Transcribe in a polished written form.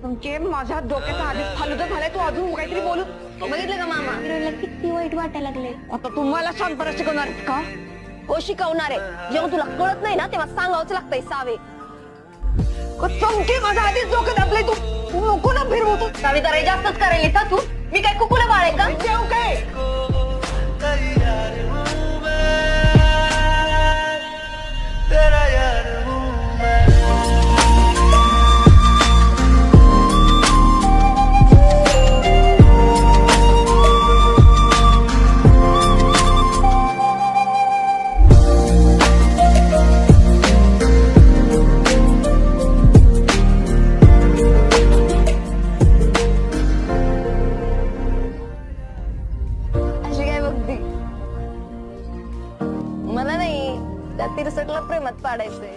तुमचे माझ्या डोक्याचा आधीच फालुदा झालाय, तू अजून काहीतरी बोलू. बघितलं का मामा, हिरोला किती वाईट वाटायला लागले. आता तुम्हाला शांतपणे शिकवणार का? हो शिकवणार आहे. जेव्हा तुला कळत नाही ना तेव्हा सांगावंच लागतंय सावे. चमके माझ्या आधीच डोकं दाबलंय, तू नको ना फिरवू. तू सावे जरा जास्तच करायली का तू? मी काय कुकुला बाळ आहे का? जेव काय अशी काय बघती? मला नाही, त्या तिरसटला प्रेमात पाडायचंय.